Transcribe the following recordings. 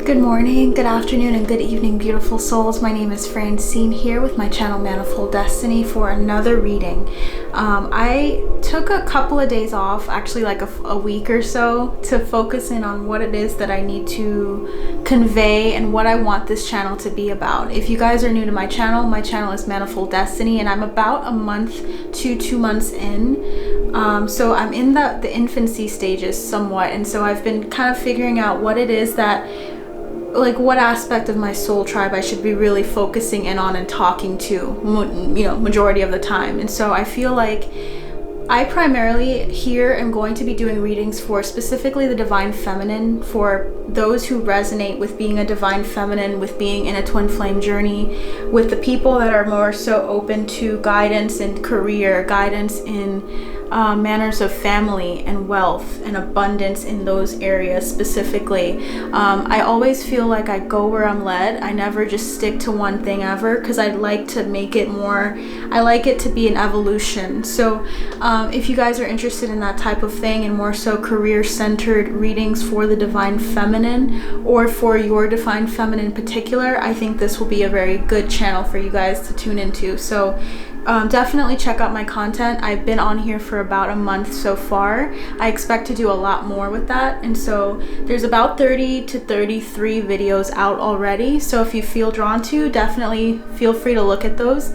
Good morning, good afternoon, and good evening, beautiful souls. My name is Francine here with my channel Manifold Destiny for another reading. I took a couple of days off, actually like a week or so, to focus in on what it is that I need to convey and what I want this channel to be about. If you guys are new to my channel is Manifold Destiny, and I'm about a month to 2 months in. So I'm in the infancy stages somewhat, and so I've been kind of figuring out what it is that, like, what aspect of my soul tribe I should be really focusing in on and talking to, majority of the time. And so I feel like I primarily here am going to be doing readings for specifically the divine feminine, for those who resonate with being a divine feminine, with being in a twin flame journey, with the people that are more so open to guidance in career, guidance in manners of family and wealth and abundance in those areas specifically. I always feel like I go where I'm led. I never just stick to one thing ever, because I like to make it more, I like it to be an evolution. So if you guys are interested in that type of thing and more so career centered readings for the divine feminine, or for your divine feminine in particular, I think this will be a very good channel for you guys to tune into. So definitely check out my content. I've been on here for about a month so far. I expect to do a lot more with that, and so there's about 30 to 33 videos out already. So if you feel drawn to, definitely feel free to look at those.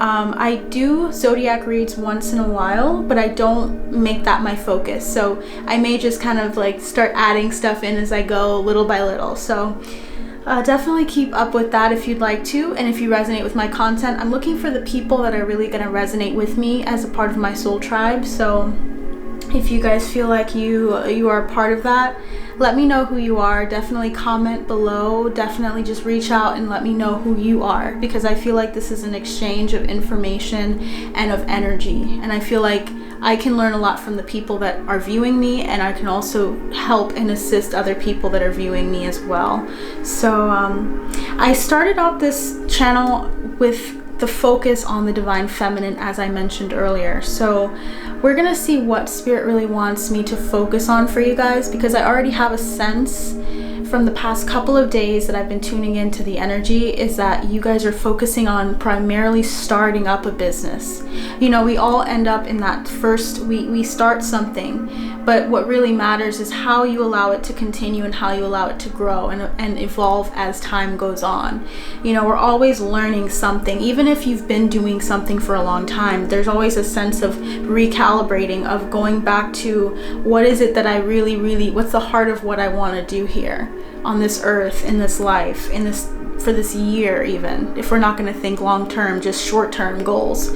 I do zodiac reads once in a while, but I don't make that my focus. So I may just kind of like start adding stuff in as I go, little by little. So definitely keep up with that if you'd like to, and if you resonate with my content. I'm looking for the people that are really going to resonate with me as a part of my soul tribe. So if you guys feel like you are a part of that, let me know who you are. Definitely comment below. Definitely just reach out and let me know who you are, because I feel like this is an exchange of information and of energy, and I feel like I can learn a lot from the people that are viewing me, and I can also help and assist other people that are viewing me as well. So I started out this channel with the focus on the divine feminine, as I mentioned earlier. So we're gonna see what spirit really wants me to focus on for you guys, because I already have a sense from the past couple of days that I've been tuning into the energy, is that you guys are focusing on primarily starting up a business. You know, we all end up in that first, we start something, but what really matters is how you allow it to continue and how you allow it to grow and evolve as time goes on. You know, we're always learning something. Even if you've been doing something for a long time, there's always a sense of recalibrating, of going back to what is it that I really, what's the heart of what I want to do here on this earth, in this life, in this, for this year, even if we're not going to think long term, just short term goals.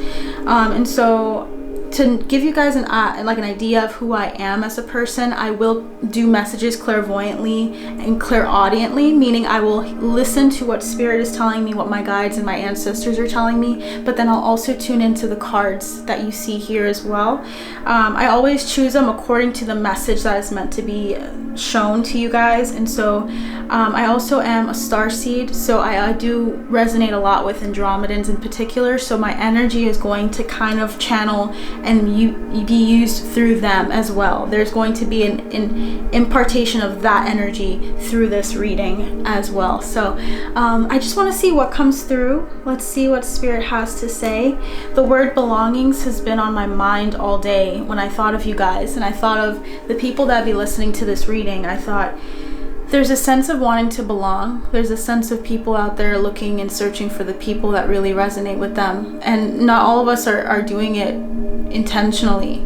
And so to give you guys an idea of who I am as a person, I will do messages clairvoyantly and clairaudiently, meaning I will listen to what spirit is telling me, what my guides and my ancestors are telling me, but then I'll also tune into the cards that you see here as well. I always choose them according to the message that is meant to be shown to you guys. And so I also am a starseed, so I do resonate a lot with Andromedans in particular, so my energy is going to kind of channel and be used through them as well. There's going to be an impartation of that energy through this reading as well. So I just want to see what comes through. Let's see what spirit has to say. The word belongings has been on my mind all day when I thought of you guys, and I thought of the people that be listening to this reading. I thought, there's a sense of wanting to belong. There's a sense of people out there looking and searching for the people that really resonate with them. And not all of us are doing it intentionally,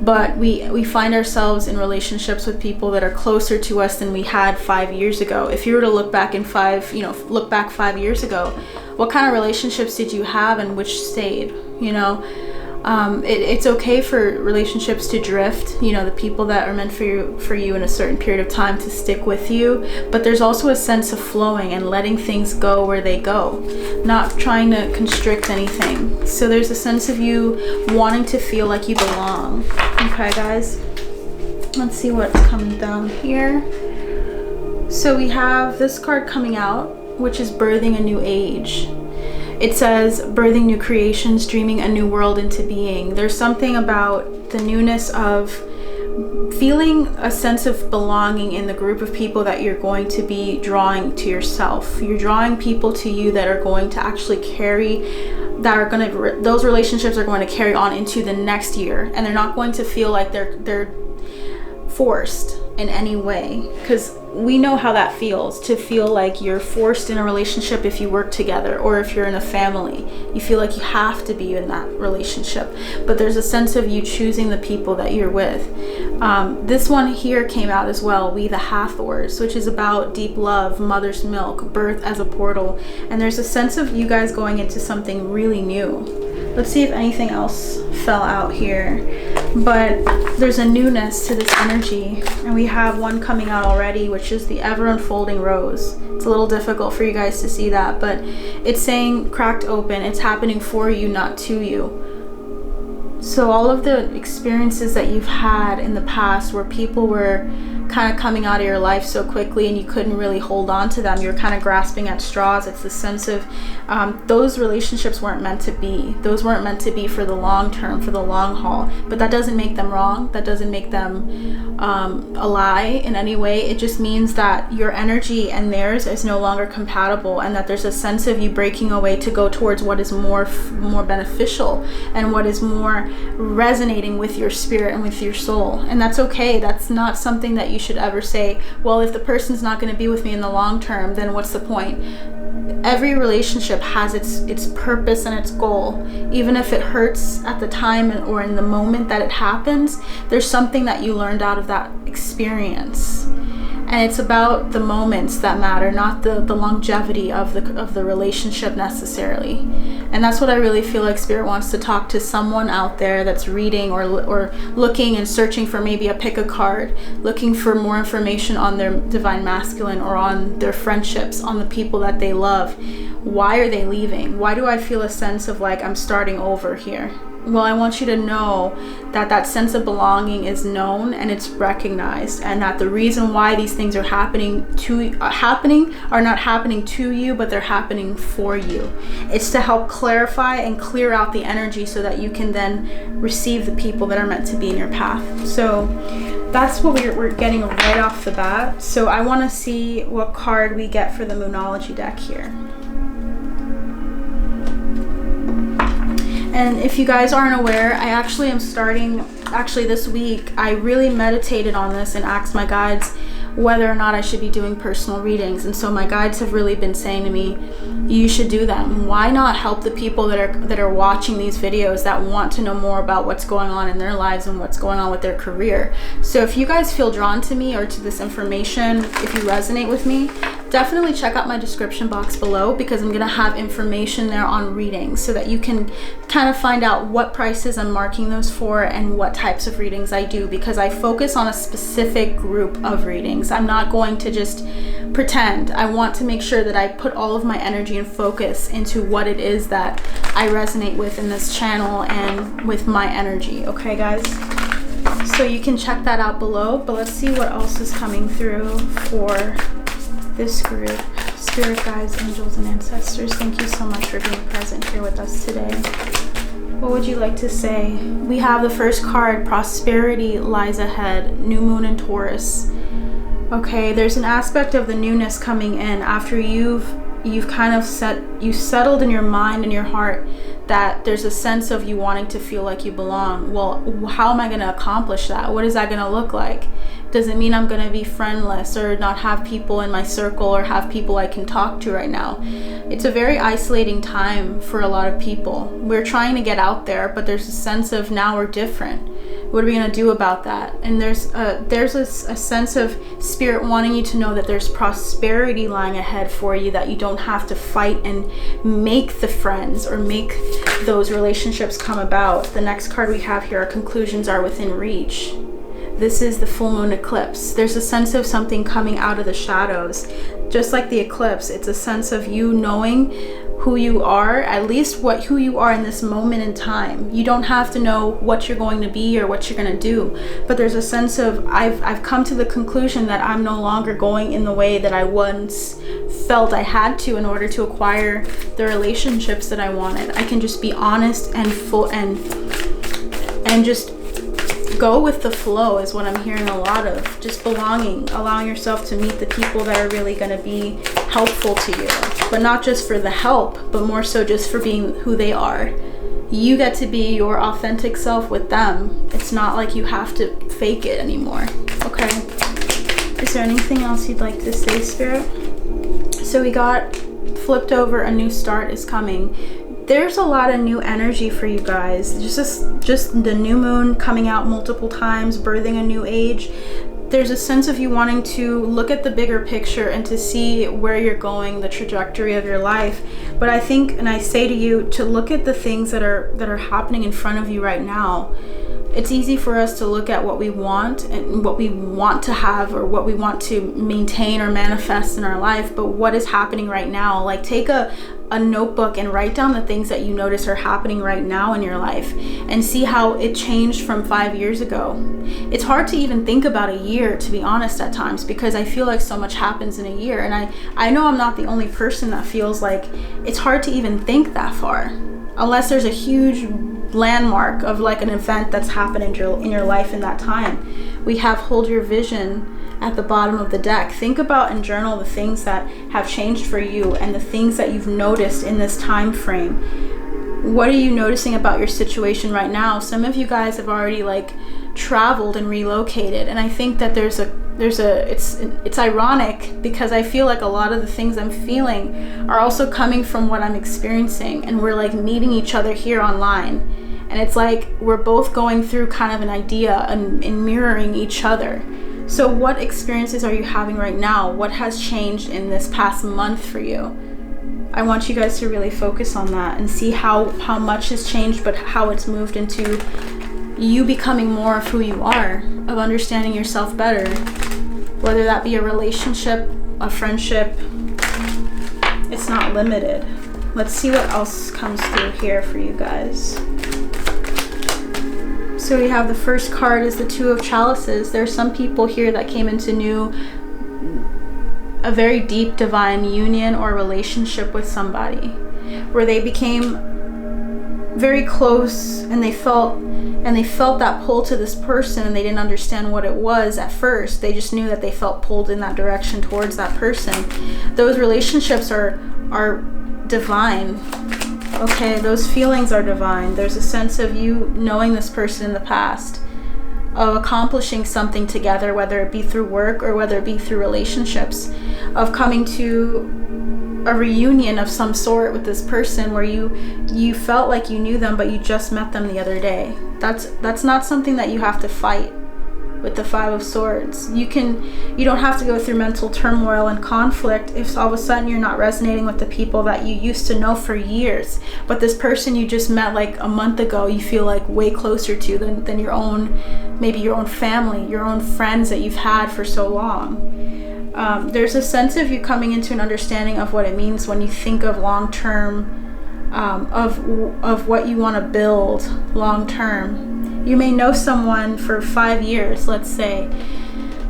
but we find ourselves in relationships with people that are closer to us than we had 5 years ago. If you were to look back look back 5 years ago, what kind of relationships did you have and which stayed? You know, it's okay for relationships to drift, you know, the people that are meant for you in a certain period of time to stick with you, but there's also a sense of flowing and letting things go where they go, not trying to constrict anything. So there's a sense of you wanting to feel like you belong. Okay guys, let's see what's coming down here. So we have this card coming out, which is birthing a new age. It says birthing new creations, dreaming a new world into being. There's something about the newness of feeling a sense of belonging in the group of people that you're going to be drawing to yourself. You're drawing people to you that are going to actually those relationships are going to carry on into the next year, and they're not going to feel like they're forced in any way, because we know how that feels, to feel like you're forced in a relationship if you work together, or if you're in a family, you feel like you have to be in that relationship. But there's a sense of you choosing the people that you're with. This one here came out as well, We the Hathors, which is about deep love, mother's milk, birth as a portal, and there's a sense of you guys going into something really new. Let's see if anything else fell out here. But there's a newness to this energy, and we have one coming out already, which is the ever unfolding rose. It's a little difficult for you guys to see that, but it's saying cracked open. It's happening for you, not to you. So all of the experiences that you've had in the past where people were kind of coming out of your life so quickly and you couldn't really hold on to them, you're kind of grasping at straws. It's the sense of those relationships weren't meant to be. Those weren't meant to be for the long term, for the long haul. But that doesn't make them wrong. That doesn't make them a lie in any way. It just means that your energy and theirs is no longer compatible, and that there's a sense of you breaking away to go towards what is more beneficial and what is more resonating with your spirit and with your soul. And that's okay. That's not something that you should ever say, well, if the person's not going to be with me in the long term, then what's the point? Every relationship has its purpose and its goal. Even if it hurts at the time or in the moment that it happens, there's something that you learned out of that experience. And it's about the moments that matter, not the longevity of the relationship necessarily. And that's what I really feel like Spirit wants to talk to someone out there that's reading or looking and searching for maybe a pick a card, looking for more information on their divine masculine or on their friendships, on the people that they love. Why are they leaving? Why do I feel a sense of like I'm starting over here? Well, I want you to know that that sense of belonging is known and it's recognized, and that the reason why these things are happening are not happening to you, but they're happening for you. It's to help clarify and clear out the energy so that you can then receive the people that are meant to be in your path. So that's what we're getting right off the bat. So I want to see what card we get for the Moonology deck here. And if you guys aren't aware, I actually am starting, this week, I really meditated on this and asked my guides whether or not I should be doing personal readings. And so my guides have really been saying to me, you should do them. Why not help the people that are watching these videos that want to know more about what's going on in their lives and what's going on with their career? So if you guys feel drawn to me or to this information, if you resonate with me, definitely check out my description box below, because I'm gonna have information there on readings so that you can kind of find out what prices I'm marking those for and what types of readings I do, because I focus on a specific group of readings. I'm not going to just pretend. I want to make sure that I put all of my energy and focus into what it is that I resonate with in this channel and with my energy. Okay, guys? So you can check that out below, but let's see what else is coming through for this group. Spirit guides, angels, and ancestors, thank you so much for being present here with us today. What would you like to say? We have the first card, prosperity lies ahead, new moon in Taurus. Okay, there's an aspect of the newness coming in after you've kind of settled in your mind and your heart that there's a sense of you wanting to feel like you belong. Well, how am I going to accomplish that? What is that going to look like? Does it mean I'm going to be friendless or not have people in my circle or have people I can talk to right now? It's a very isolating time for a lot of people. We're trying to get out there, but there's a sense of now we're different. What are we going to do about that? And there's a sense of Spirit wanting you to know that there's prosperity lying ahead for you, that you don't have to fight and make the friends or make those relationships come about. The next card we have here, our conclusions are within reach. This is the full moon eclipse. There's a sense of something coming out of the shadows. Just like the eclipse, it's a sense of you knowing who you are, at least who you are in this moment in time. You don't have to know what you're going to be or what you're going to do, but there's a sense of I've come to the conclusion that I'm no longer going in the way that I once felt I had to in order to acquire the relationships that I wanted. I can just be honest and full and just go with the flow is what I'm hearing a lot of. Just belonging, allowing yourself to meet the people that are really going to be helpful to you, but not just for the help, but more so just for being who they are. You get to be your authentic self with them. It's not like you have to fake it anymore. Okay. Is there anything else you'd like to say, Spirit? So we got flipped over, a new start is coming. There's a lot of new energy for you guys. Just the new moon coming out multiple times, birthing a new age. There's a sense of you wanting to look at the bigger picture and to see where you're going, the trajectory of your life. But I think, and I say to you, to look at the things that are happening in front of you right now. It's easy for us to look at what we want and what we want to have, or what we want to maintain or manifest in our life, but what is happening right now. Like, take a notebook and write down the things that you notice are happening right now in your life, and see how it changed from 5 years ago. It's hard to even think about a year, to be honest, at times, because I feel like so much happens in a year, and I know I'm not the only person that feels like it's hard to even think that far, unless there's a huge landmark of like an event that's happened in your life in that time. We have hold your vision at the bottom of the deck. Think about and journal the things that have changed for you and the things that you've noticed in this time frame. What are you noticing about your situation right now? Some of you guys have already like traveled and relocated, and I think that it's ironic, because I feel like a lot of the things I'm feeling are also coming from what I'm experiencing, and we're like meeting each other here online, and it's like we're both going through kind of an idea and mirroring each other. So what experiences are you having right now? What has changed in this past month for you? I want you guys to really focus on that and see how much has changed, but how it's moved into you becoming more of who you are, of understanding yourself better, whether that be a relationship, a friendship. It's not limited. Let's see what else comes through here for you guys. So we have the first card is the Two of Chalices. There's some people here that came into a very deep divine union or relationship with somebody, where they became very close, and they felt that pull to this person, and they didn't understand what it was at first. They just knew that they felt pulled in that direction towards that person. Those relationships are divine. Okay, those feelings are divine. There's a sense of you knowing this person in the past, of accomplishing something together, whether it be through work or whether it be through relationships, of coming to a reunion of some sort with this person where you felt like you knew them, but you just met them the other day. That's not something that you have to fight with the Five of Swords. You don't have to go through mental turmoil and conflict if all of a sudden you're not resonating with the people that you used to know for years, but this person you just met like a month ago, you feel like way closer to than your own, maybe your own family, your own friends that you've had for so long. There's a sense of you coming into an understanding of what it means when you think of long-term, of what you want to build long-term. You may know someone for 5 years, let's say,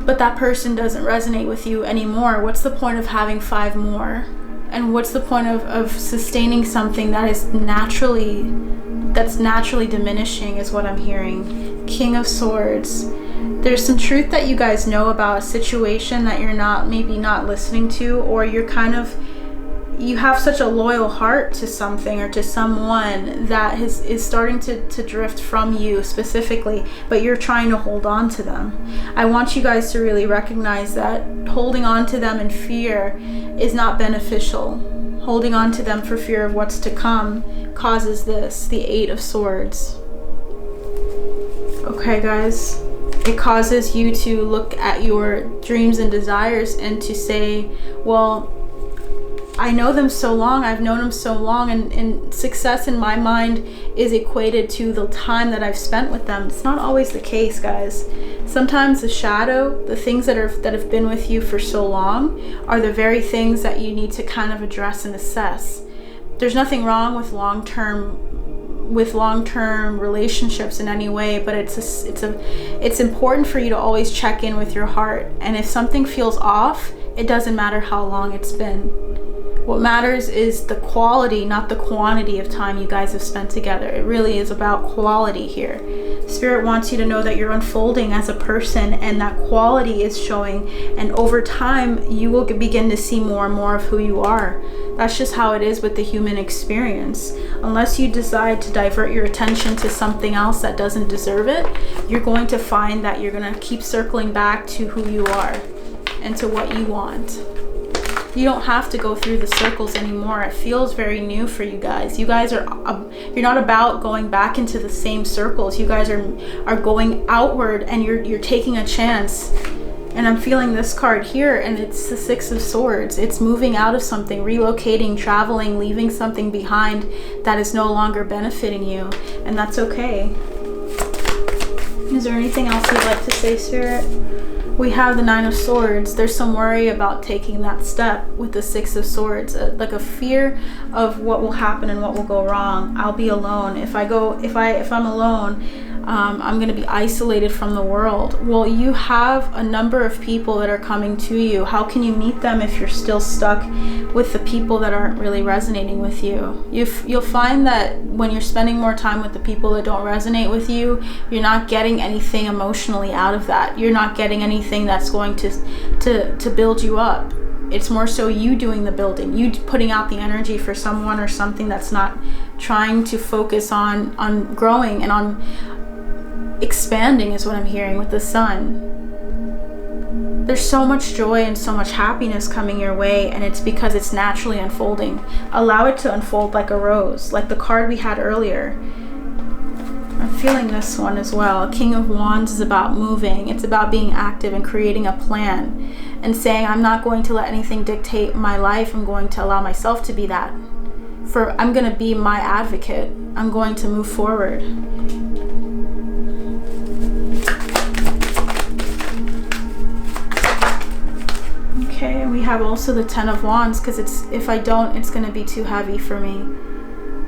but that person doesn't resonate with you anymore. What's the point of having 5 more? And what's the point of sustaining something that is naturally diminishing, is what I'm hearing. King of Swords. There's some truth that you guys know about a situation that you're maybe not listening to, or you have such a loyal heart to something or to someone that is starting to drift from you specifically, but you're trying to hold on to them. I want you guys to really recognize that holding on to them in fear is not beneficial. Holding on to them for fear of what's to come causes this, the Eight of Swords. Okay, guys? It causes you to look at your dreams and desires and to say, well, I know them so long, I've known them so long, and success in my mind is equated to the time that I've spent with them. It's not always the case, guys. Sometimes the shadow, the things that have been with you for so long, are the very things that you need to kind of address and assess. There's nothing wrong with long-term relationships in any way, but it's important for you to always check in with your heart. And if something feels off, it doesn't matter how long it's been. What matters is the quality, not the quantity of time you guys have spent together. It really is about quality here. Spirit wants you to know that you're unfolding as a person, and that quality is showing, and over time you will begin to see more and more of who you are. That's just how it is with the human experience. Unless you decide to divert your attention to something else that doesn't deserve it, you're going to find that you're going to keep circling back to who you are and to what you want. You don't have to go through the circles anymore. It feels very new for you guys. You guys are, you're not about going back into the same circles. You guys are going outward, and you're taking a chance. And I'm feeling this card here, and it's the Six of Swords. It's moving out of something, relocating, traveling, leaving something behind that is no longer benefiting you, and that's okay. Is there anything else you'd like to say, Spirit? We have the Nine of Swords. There's some worry about taking that step with the Six of Swords, like a fear of what will happen and what will go wrong. I'll be alone. If I'm alone, I'm going to be isolated from the world. Well, you have a number of people that are coming to you. How can you meet them if you're still stuck with the people that aren't really resonating with you? You'll find that when you're spending more time with the people that don't resonate with you, you're not getting anything emotionally out of that. You're not getting anything that's going to build you up. It's more so you doing the building, you putting out the energy for someone or something that's not trying to focus on growing and on expanding, is what I'm hearing with the Sun. There's so much joy and so much happiness coming your way, and it's because it's naturally unfolding. Allow it to unfold like a rose, like the card we had earlier. I'm feeling this one as well. King of Wands is about moving. It's about being active and creating a plan and saying, I'm not going to let anything dictate my life. I'm going to allow myself to be that. I'm going to be my advocate. I'm going to move forward. Okay, and we have also the Ten of Wands, because if I don't, it's going to be too heavy for me.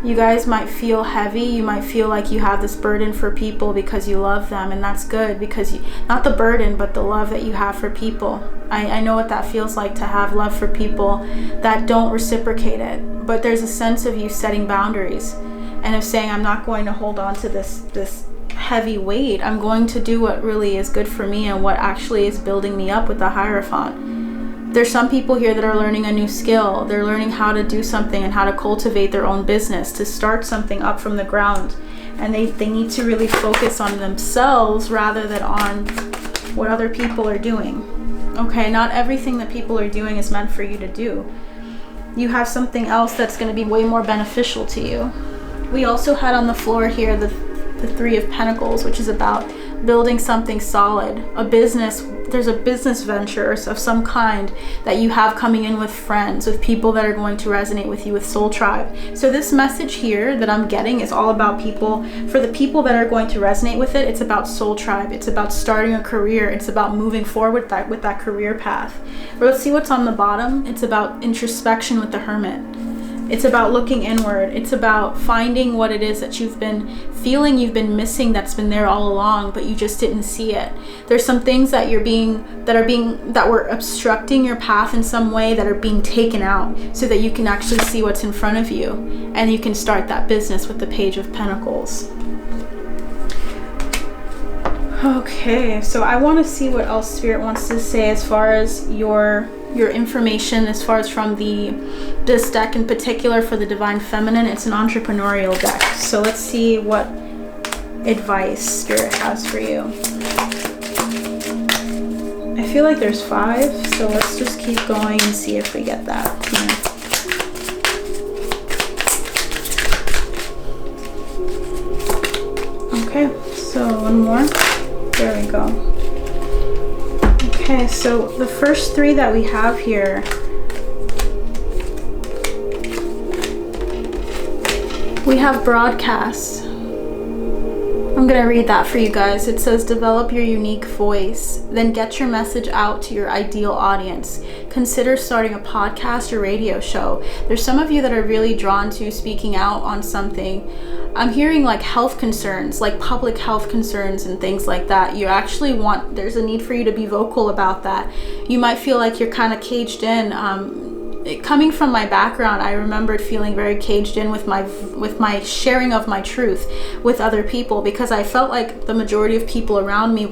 You guys might feel heavy. You might feel like you have this burden for people because you love them, and that's good, because not the burden, but the love that you have for people. I know what that feels like, to have love for people that don't reciprocate it. But there's a sense of you setting boundaries and of saying, I'm not going to hold on to this heavy weight. I'm going to do what really is good for me and what actually is building me up with the Hierophant. There's some people here that are learning a new skill. They're learning how to do something and how to cultivate their own business, to start something up from the ground. And they need to really focus on themselves rather than on what other people are doing. Okay, not everything that people are doing is meant for you to do. You have something else that's going to be way more beneficial to you. We also had on the floor here the Three of Pentacles, which is about building something solid, a business. There's a business venture of some kind that you have coming in with friends, with people that are going to resonate with you, with Soul Tribe. So this message here that I'm getting is all about people. For the people that are going to resonate with it, it's about Soul Tribe. It's about starting a career. It's about moving forward with that career path. But let's see what's on the bottom. It's about introspection with the Hermit. It's about looking inward. It's about finding what it is that you've been feeling you've been missing, that's been there all along, but you just didn't see it. There's some things that were obstructing your path in some way that are being taken out so that you can actually see what's in front of you, and you can start that business with the Page of Pentacles. Okay, so I want to see what else Spirit wants to say as far as your information, as far as from this deck in particular for the Divine Feminine. It's an entrepreneurial deck. So let's see what advice Spirit has for you. I feel like there's 5, so let's just keep going and see if we get that. Okay, so one more. There we go. Okay, so the first 3 that we have here, we have broadcast. I'm going to read that for you guys. It says, develop your unique voice, then get your message out to your ideal audience. Consider starting a podcast or radio show. There's some of you that are really drawn to speaking out on something. I'm hearing like health concerns, like public health concerns and things like that. You actually there's a need for you to be vocal about that. You might feel like you're kind of caged in. coming from my background, I remembered feeling very caged in with my sharing of my truth with other people, because I felt like the majority of people around me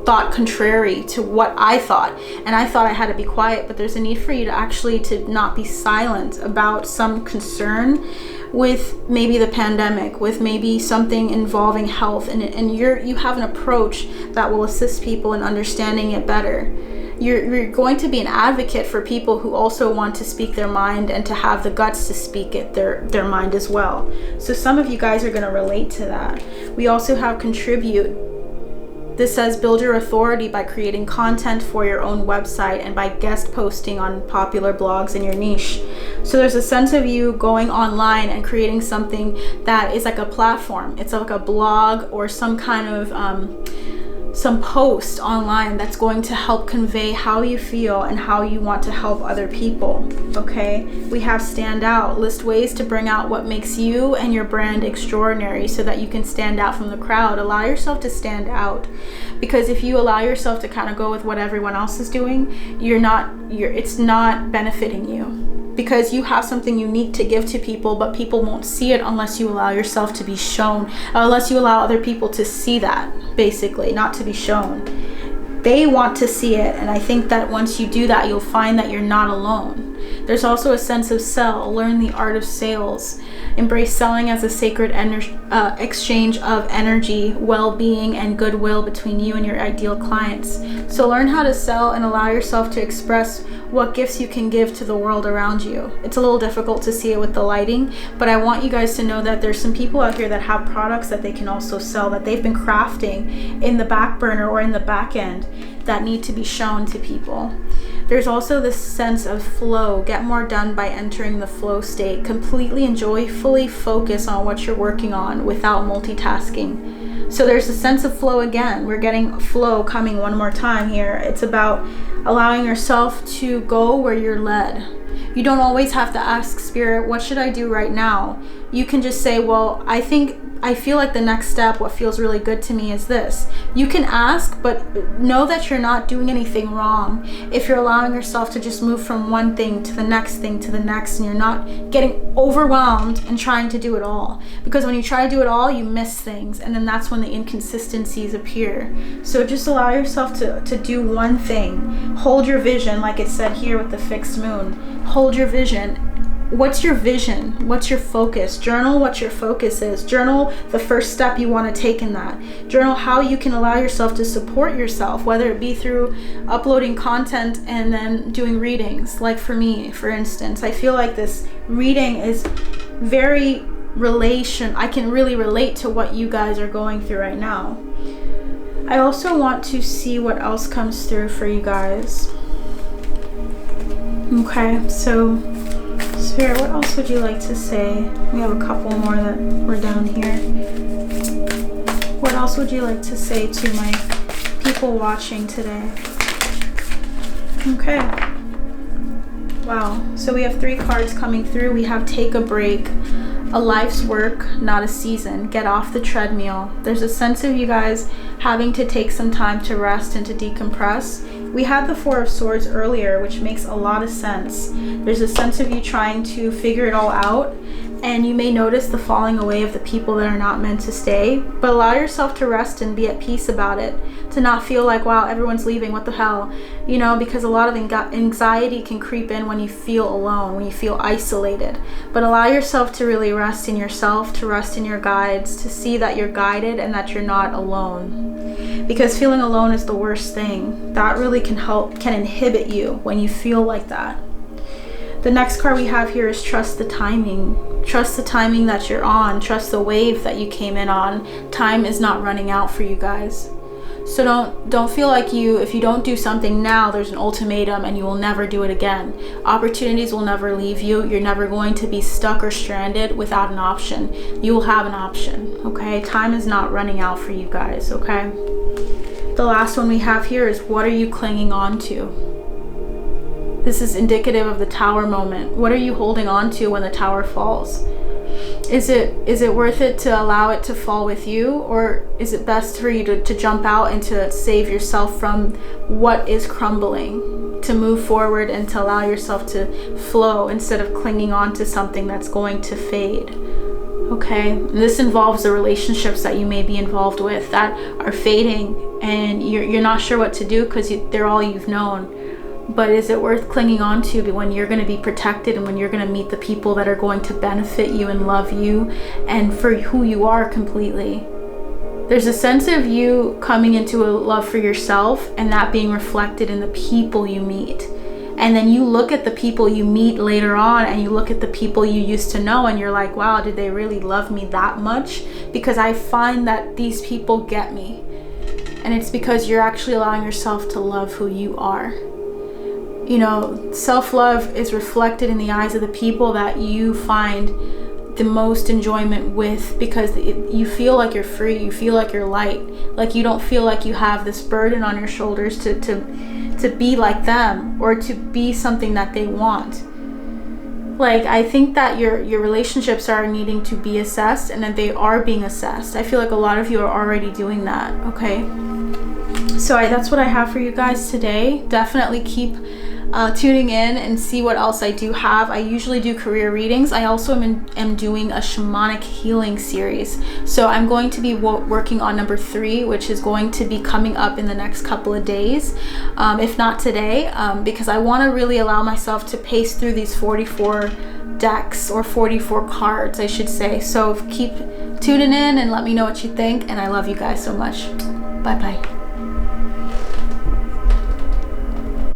thought contrary to what I thought, and I thought I had to be quiet. But there's a need for you to actually to not be silent about some concern with maybe the pandemic, with maybe something involving health, and you have an approach that will assist people in understanding it better. You're going to be an advocate for people who also want to speak their mind and to have the guts to speak it their mind as well. So some of you guys are going to relate to that. We also have contribute. This says build your authority by creating content for your own website and by guest posting on popular blogs in your niche. So there's a sense of you going online and creating something that is like a platform. It's like a blog or some kind of some post online that's going to help convey how you feel and how you want to help other people. Okay, we have stand out. List ways to bring out what makes you and your brand extraordinary so that you can stand out from the crowd. Allow yourself to stand out, because if you allow yourself to kind of go with what everyone else is doing, it's not benefiting you, because you have something unique to give to people, but people won't see it unless you allow yourself to be shown, unless you allow other people to see that, basically, not to be shown. They want to see it, and I think that once you do that, you'll find that you're not alone. There's also a sense of sell. Learn the art of sales. Embrace selling as a sacred exchange of energy, well-being, and goodwill between you and your ideal clients. So learn how to sell and allow yourself to express what gifts you can give to the world around you. It's a little difficult to see it with the lighting, but I want you guys to know that there's some people out here that have products that they can also sell, that they've been crafting in the back burner or in the back end, that need to be shown to people. There's also this sense of flow. Get more done by entering the flow state. Completely and joyfully focus on what you're working on without multitasking. So there's a sense of flow again. We're getting flow coming one more time here. It's about allowing yourself to go where you're led. You don't always have to ask Spirit, what should I do right now? You can just say, well, I feel like the next step, what feels really good to me is this. You can ask, but know that you're not doing anything wrong if you're allowing yourself to just move from one thing to the next thing to the next, and you're not getting overwhelmed and trying to do it all. Because when you try to do it all, you miss things, and then that's when the inconsistencies appear. So just allow yourself to do one thing. Hold your vision, like it said here with the fixed moon. Hold your vision. What's your vision? What's your focus? Journal what your focus is. Journal the first step you want to take in that. Journal how you can allow yourself to support yourself, whether it be through uploading content and then doing readings. Like for me, for instance, I feel like this reading is very I can really relate to what you guys are going through right now. I also want to see what else comes through for you guys. Okay, so Spirit, what else would you like to say? We have a couple more that were down here. What else would you like to say to my people watching today? Okay. Wow. So we have 3 cards coming through. We have take a break, a life's work, not a season. Get off the treadmill. There's a sense of you guys having to take some time to rest and to decompress. We had the 4 of Swords earlier, which makes a lot of sense. There's a sense of you trying to figure it all out, and you may notice the falling away of the people that are not meant to stay, but allow yourself to rest and be at peace about it, to not feel like, wow, everyone's leaving, what the hell, you know, because a lot of anxiety can creep in when you feel alone, when you feel isolated. But allow yourself to really rest in yourself, to rest in your guides, to see that you're guided and that you're not alone. Because feeling alone is the worst thing. That really can inhibit you when you feel like that. The next card we have here is trust the timing. Trust the timing that you're on. Trust the wave that you came in on. Time is not running out for you guys. So don't feel like if you don't do something now, there's an ultimatum and you will never do it again. Opportunities will never leave you. You're never going to be stuck or stranded without an option. You will have an option, okay? Time is not running out for you guys, okay? The last one we have here is what are you clinging on to? This is indicative of the tower moment. What are you holding on to when the tower falls? Is it worth it to allow it to fall with you, or is it best for you to jump out and to save yourself from what is crumbling? to move forward and to allow yourself to flow instead of clinging on to something that's going to fade. Okay, and this involves the relationships that you may be involved with that are fading, and you're not sure what to do because they're all you've known. But is it worth clinging on to when you're going to be protected and when you're going to meet the people that are going to benefit you and love you and for who you are completely? There's a sense of you coming into a love for yourself and that being reflected in the people you meet. And then you look at the people you meet later on and you look at the people you used to know and you're like, wow, did they really love me that much? Because I find that these people get me. And it's because you're actually allowing yourself to love who you are. You know, self-love is reflected in the eyes of the people that you find the most enjoyment with, because you feel like you're free, you feel like you're light, like you don't feel like you have this burden on your shoulders to be like them or to be something that they want. Like, I think that your relationships are needing to be assessed, and that they are being assessed. I feel like a lot of you are already doing that, okay? So that's what I have for you guys today. Definitely keep tuning in and see what else I do have. I usually do career readings. I also am doing a shamanic healing series. So I'm going to be working on number 3, which is going to be coming up in the next couple of days, if not today, because I want to really allow myself to pace through these 44 decks, or 44 cards, I should say. So keep tuning in and let me know what you think, and I love you guys so much. Bye bye.